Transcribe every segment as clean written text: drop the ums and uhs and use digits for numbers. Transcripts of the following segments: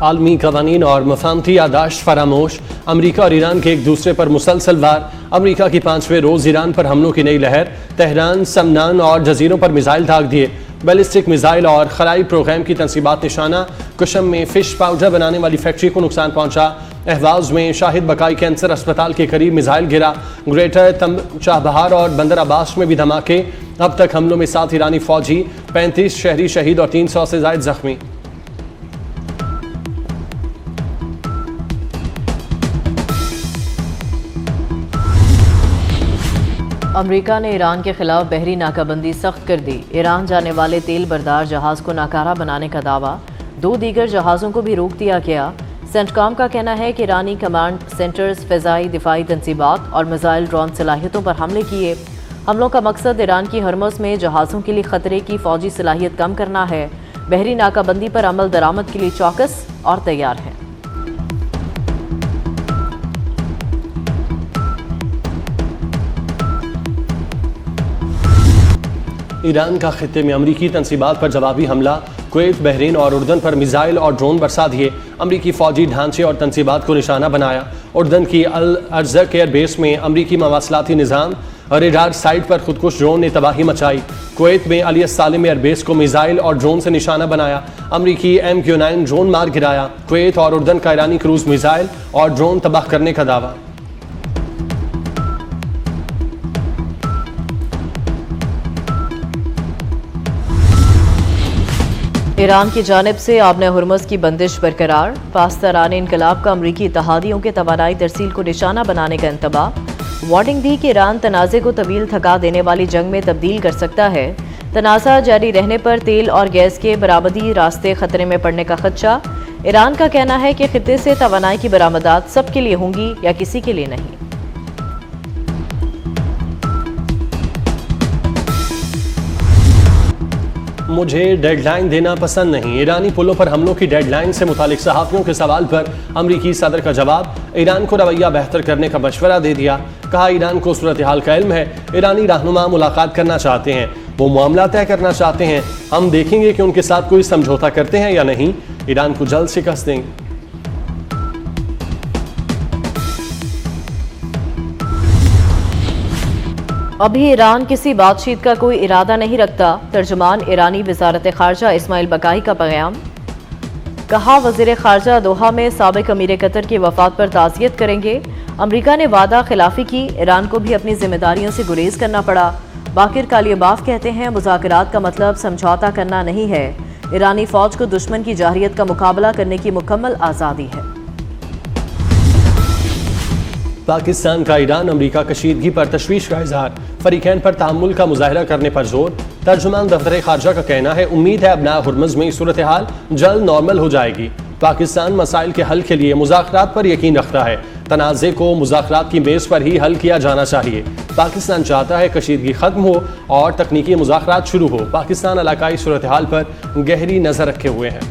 आलमी कवानीन और मफाहमती यादाश्त फरामोश। अमरीका और ईरान के एक दूसरे पर मुसलसल वार। अमरीका की 5वें रोज़ ईरान पर हमलों की नई लहर। तेहरान, समनान और जजीरों पर मिसाइल दाग दिए। बैलिस्टिक मिसाइल और खलाई प्रोग्राम की तनसीबात निशाना। कुशम में फिश पाउडर बनाने वाली फैक्ट्री को नुकसान पहुंचा। अहवाज में शाहिद बकाई कैंसर अस्पताल के करीब मिसाइल गिरा। ग्रेटर चाबहार और बंदर अब्बास में भी धमाके। अब तक हमलों में 7 ईरानी फौजी, 35 शहरी शहीद और 300 से ज्यादा जख्मी। अमेरिका ने ईरान के खिलाफ बहरी नाकाबंदी सख्त कर दी। ईरान जाने वाले तेल बरदार जहाज़ को नाकारा बनाने का दावा। 2 दीगर जहाज़ों को भी रोक दिया गया। सेंटकॉम का कहना है कि ईरानी कमांड सेंटर्स फ़िज़ाई दिफाई तनसीबात और मिसाइल ड्रोन सलाहियतों पर हमले किए। हमलों का मकसद ईरान की हरमुज़ में जहाज़ों के लिए ख़तरे की फ़ौजी सलाहियत कम करना है। बहरी नाकाबंदी पर अमल दरामद के लिए चौकस और तैयार है। ईरान का खित्ते में अमरीकी तनसीबात पर जवाबी हमला। कुवैत, बहरीन और उर्दन पर मिसाइल और ड्रोन बरसा दिए। अमरीकी फौजी ढांचे और तनसीबात को निशाना बनाया। उर्दन की अल अर्ज़क एयर बेस में अमरीकी मवासलाती निज़ाम रेडार साइट पर खुदकुश ड्रोन ने तबाही मचाई। कुवैत में अली सालिम एयर बेस को मिसाइल और ड्रोन से निशाना बनाया। अमरीकी MQ-9 ड्रोन मार गिराया। कुवैत और उर्दन का ईरानी क्रूज मिसाइल और ड्रोन तबाह करने का दावा। ईरान की जानिब से आबने हुर्मुज़ की बंदिश बरकरार। पासदारान इनकलाब का अमरीकी इत्तहादियों के तवानाई तरसील को निशाना बनाने का इंतबाह। वार्निंग दी कि ईरान तनाज़े को तवील थका देने वाली जंग में तब्दील कर सकता है। तनाज़ा जारी रहने पर तेल और गैस के बरामदी रास्ते खतरे में पड़ने का खदशा। ईरान का कहना है कि खित्ते से तवानाई की बरामदात सबके लिए होंगी या किसी के लिए नहीं। मुझे डेडलाइन देना पसंद नहीं। ईरानी पुलों पर हमलों की डेडलाइन से मुतालिक सहाफ़ियों के सवाल पर अमरीकी सदर का जवाब। ईरान को रवैया बेहतर करने का मशवरा दे दिया। कहा, ईरान को सूरत हाल का इल्म है। ईरानी रहनुमा मुलाकात करना चाहते हैं, वो मामला तय करना चाहते हैं। हम देखेंगे कि उनके साथ कोई समझौता करते हैं या नहीं। ईरान को जल्द शिकस्त देंगे। अभी ईरान किसी बातचीत का कोई इरादा नहीं रखता। तर्जुमान ईरानी वज़ारत ख़ारजा इस्माइल बकाई का पैगाम। कहा, वज़ीर ख़ारजा दोहा में साबिक़ अमीर कतर की वफ़ात पर ताज़ियत करेंगे। अमरीका ने वादा खिलाफी की। ईरान को भी अपनी जिम्मेदारियों से गुरेज करना पड़ा। बाकिर कालिबाफ कहते हैं, मुज़ाकरात का मतलब समझौता करना नहीं है। ईरानी फ़ौज को दुश्मन की जाहिरियत का मुकाबला करने की मुकम्मल आज़ादी है। पाकिस्तान का ईरान अमरीका कशीदगी पर तशवीश का इजहार। फरीकैन पर तहम्मुल का मुजाहरा करने पर जोर। तर्जुमान दफ्तर खारजा का कहना है, उम्मीद है अपना हुर्मुज़ में सूरत हाल जल्द नॉर्मल हो जाएगी। पाकिस्तान मसाइल के हल के लिए मुज़ाकरात पर यकीन रखता है। तनाज़े को मुज़ाकरात की बेस पर ही हल किया जाना चाहिए। पाकिस्तान चाहता है कशीदगी खत्म हो और तकनीकी मुज़ाकरात शुरू हो। पाकिस्तान इलाकाई सूरत हाल पर गहरी नज़र रखे हुए हैं।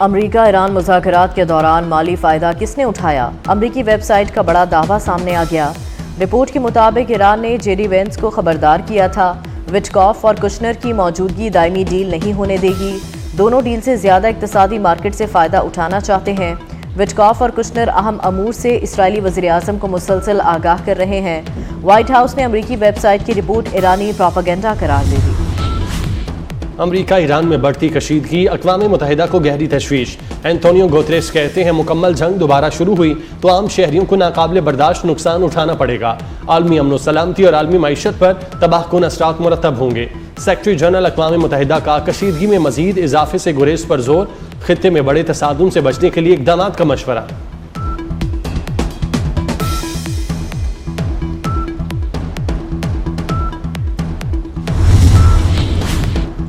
अमरीका ईरान मुज़ाकरात के दौरान माली फ़ायदा किसने उठाया? अमरीकी वेबसाइट का बड़ा दावा सामने आ गया। रिपोर्ट के मुताबिक ईरान ने जेडी वेंस को खबरदार किया था, विटकॉफ और कुशनर की मौजूदगी दायमी डील नहीं होने देगी। दोनों डील से ज़्यादा इक्तसादी मार्केट से फ़ायदा उठाना चाहते हैं। विटकॉफ और कुशनर अहम अमूर से इसराइली वज़ीर आज़म को मुसलसल आगाह कर रहे हैं। वाइट हाउस ने अमरीकी वेबसाइट की रिपोर्ट ईरानी प्रोपेगेंडा करार दे दी। अमरीका ईरान में बढ़ती कशीदगी अक़वाम मुत्तहिदा को गहरी तशवीश। एंटोनियो गुतेरेस कहते हैं, मुकम्मल जंग दोबारा शुरू हुई तो आम शहरियों को नाकाबिले बर्दाश्त नुकसान उठाना पड़ेगा। आलमी अमन सलामती और आलमी मईशत पर तबाहकुन असरात मुरतब होंगे। सेक्रेटरी जनरल अक़वाम मुत्तहिदा का कशीदगी में मजीद इजाफे से गुरेज पर जोर। खित्ते में बड़े तसादुम से बचने के लिए इक़दामात का मशवरा।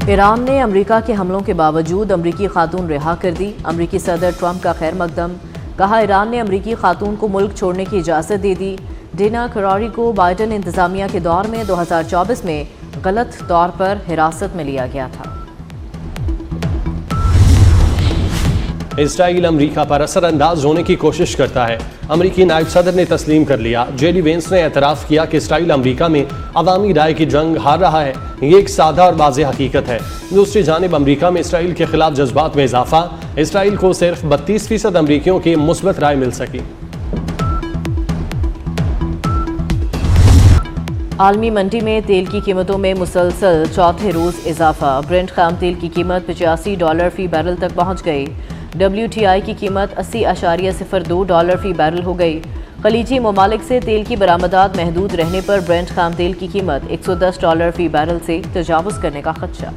ईरान ने अमरीका के हमलों के बावजूद अमरीकी खातून रिहा कर दी। अमरीकी सदर ट्रंप का खैर मकदम। कहा, ईरान ने अमरीकी खातून को मुल्क छोड़ने की इजाज़त दे दी। डिना करारी को बाइडन इंतज़ामिया के दौर में 2024 में गलत तौर पर हिरासत में लिया गया था। इसराइल अमरीका पर असरअंदाज होने की कोशिश करता है। अमरीकी नायब सदर ने तस्लीम कर लिया। जेडी वेंस ने एतराफ़ किया कि इसराइल अमरीका में अवामी राय की जंग हार रहा है। ये एक सादा और वाज़ेह हकीकत है। दूसरी जानिब अमरीका में इसराइल के खिलाफ जज्बात में इजाफा। इसराइल को सिर्फ 32% अमरीकियों की मुस्बत राय मिल सकी। आलमी मंडी में तेल की कीमतों में मुसलसल चौथे रोज़ इजाफा। ब्रेंट खाम तेल की कीमत $85 फी बैरल तक पहुंच गई। WTI की कीमत $80.02 फी बैरल हो गई। खलीजी ममालिक से तेल की बरामदात महदूद रहने पर ब्रेंट खाम तेल की कीमत $110 फी बैरल से तजावुज़ करने का खदशा।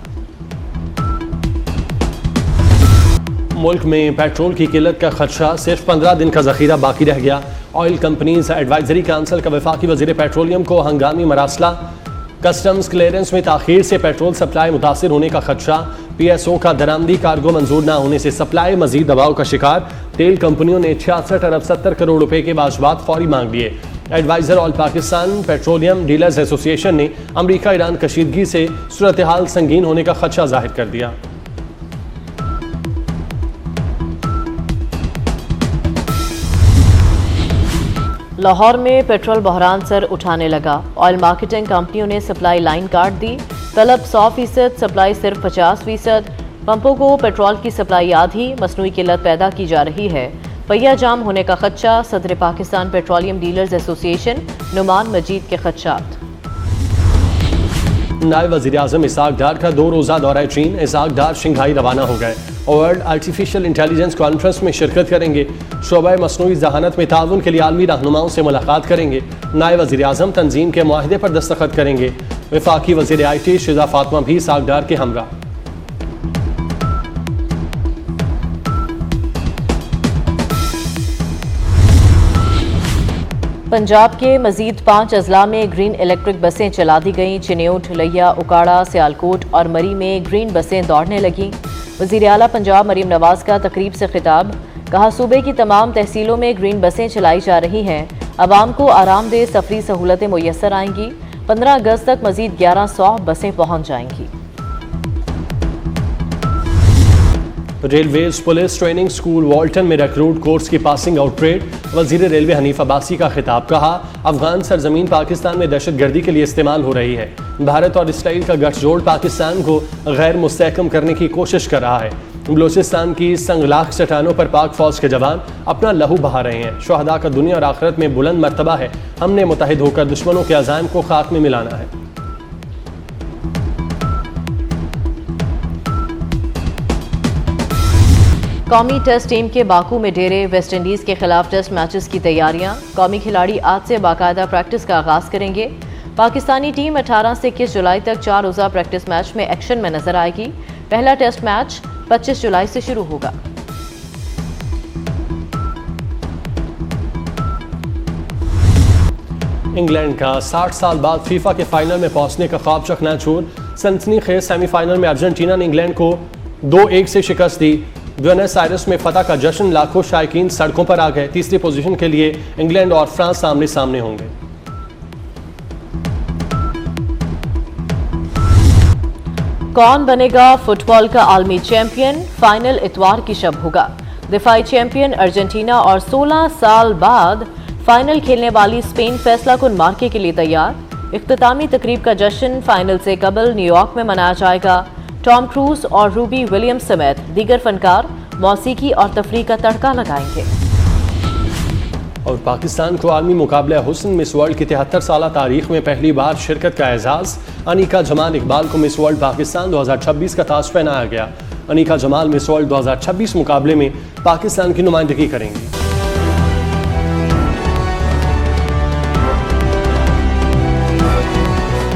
मुल्क में पेट्रोल की किल्लत का खदशा, सिर्फ 15 दिन का जखीरा बाकी रह गया। ऑयल कंपनीज एडवाइजरी काउंसिल का वफाकी वजीर पेट्रोलियम को हंगामी मरासला। कस्टम्स क्लियरेंस में ताखीर से पेट्रोल सप्लाई मुतासिर होने का खदशा। PSO का दरामदी कार्गो मंजूर न होने से सप्लाई मजीद दबाव का शिकार। तेल कंपनियों ने 66 अरब 70 करोड़ रुपए के वाजबात फौरी मांग लिए। Adviser all Pakistan petroleum dealers association ने अमरीका ईरान कशीदगी से सूरत हाल संगीन होने का खदशा जाहिर कर दिया। लाहौर में पेट्रोल बहरान सर उठाने लगा। ऑयल मार्केटिंग कंपनियों ने सप्लाई लाइन काट दी। तलब 100%, सप्लाई सिर्फ 50%। पंपों को पेट्रोल की सप्लाई आधी, मसनूई किल्लत पैदा की जा रही है। पहिया जाम होने का खदशा। सदर Pakistan petroleum dealers association Numan Majeed के खदशात। नायब वज़ीर आज़म इसहाक डार का 2 रोज़ा दौरा चीन। इसहाक डार शंघाई रवाना हो गए। वर्ल्ड आर्टिफिशियल इंटेलिजेंस कॉन्फ्रेंस में शिरकत करेंगे। शोबा मसनूई जहानत में ताउन के लिए आलमी रहनुमाओं से मुलाकात करेंगे। नायब वज़ीर आज़म तंजीम के मुआहदे पर दस्तखत करेंगे। वफाकी वज़ीर IT शिजा फातिमा भी इसहाक डार के हमरा। पंजाब के मजीद 5 अजला में ग्रीन इलेक्ट्रिक बसें चला दी गईं। चिन्योट, लैया, उकाड़ा, सियालकोट और मरी में ग्रीन बसें दौड़ने लगीं। वज़ीर आला पंजाब मरीम नवाज का तकरीब से खिताब। कहा, सूबे की तमाम तहसीलों में ग्रीन बसें चलाई जा रही हैं। आवाम को आरामदेह सफरी सहूलतें मुयस्सर आएंगी। 15 अगस्त तक मजीद 1100 बसें पहुँच जाएंगी। Railways police training school Walton में रिक्रूट कोर्स की पासिंग आउट परेड। वजीर रेलवे हनीफ अब्बासी का खिताब। कहा, अफगान सरजमीन पाकिस्तान में दहशतगर्दी के लिए इस्तेमाल हो रही है। भारत और इसराइल का गठजोड़ पाकिस्तान को गैर मुस्तहकम करने की कोशिश कर रहा है। बलूचिस्तान की संगलाख चट्टानों पर पाक फौज के जवान अपना लहू बहा रहे हैं। शुहदा का दुनिया और आखिरत में बुलंद मर्तबा है। हमने मुतहिद होकर दुश्मनों के अज़ाइम को खाक में मिलाना है। कौमी टेस्ट टीम के बाकू में डेरे। वेस्ट इंडीज़ के खिलाफ टेस्ट मैचेस की तैयारियां। कौमी खिलाड़ी आज से बाकायदा प्रैक्टिस का आगाज करेंगे। पाकिस्तानी टीम 18 से 21 जुलाई तक 4 रोज़ा प्रैक्टिस मैच में एक्शन में नजर आएगी। पहला टेस्ट मैच 25 जुलाई से शुरू होगा। इंग्लैंड का 60 साल बाद फीफा के फाइनल में पहुंचने का ख्वाब चकनाचूर। सनसनीखेज सेमीफाइनल में अर्जेंटीना ने इंग्लैंड को 2-1 से शिकस्त दी। ब्यूनस आयर्स में फतह का जश्न। लाखों शायकीन सड़कों पर आ गए। तीसरी पोजीशन के लिए इंग्लैंड और फ्रांस सामने सामने होंगे। कौन बनेगा फुटबॉल का आलमी चैंपियन? फाइनल इतवार की शब होगा। दिफाई चैंपियन अर्जेंटीना और 16 साल बाद फाइनल खेलने वाली स्पेन फैसला कुन मार्के के लिए तैयार। इख्तितामी तकरीब का जश्न फाइनल से कबल न्यूयॉर्क में मनाया जाएगा। टॉम क्रूज और रूबी विलियम्स समेत दीगर फनकार मौसीकी और तफरीह का तड़का लगाएंगे। और पाकिस्तान को आलमी मुकाबला हुस्न मिस वर्ल्ड की 73 साल तारीख में पहली बार शिरकत का एजाज़। अनीका जमाल इकबाल को मिस वर्ल्ड पाकिस्तान 2026 का ताज पहनाया गया। अनीका जमाल मिस वर्ल्ड 2026 मुकाबले में पाकिस्तान की नुमाइंदगी करेंगी।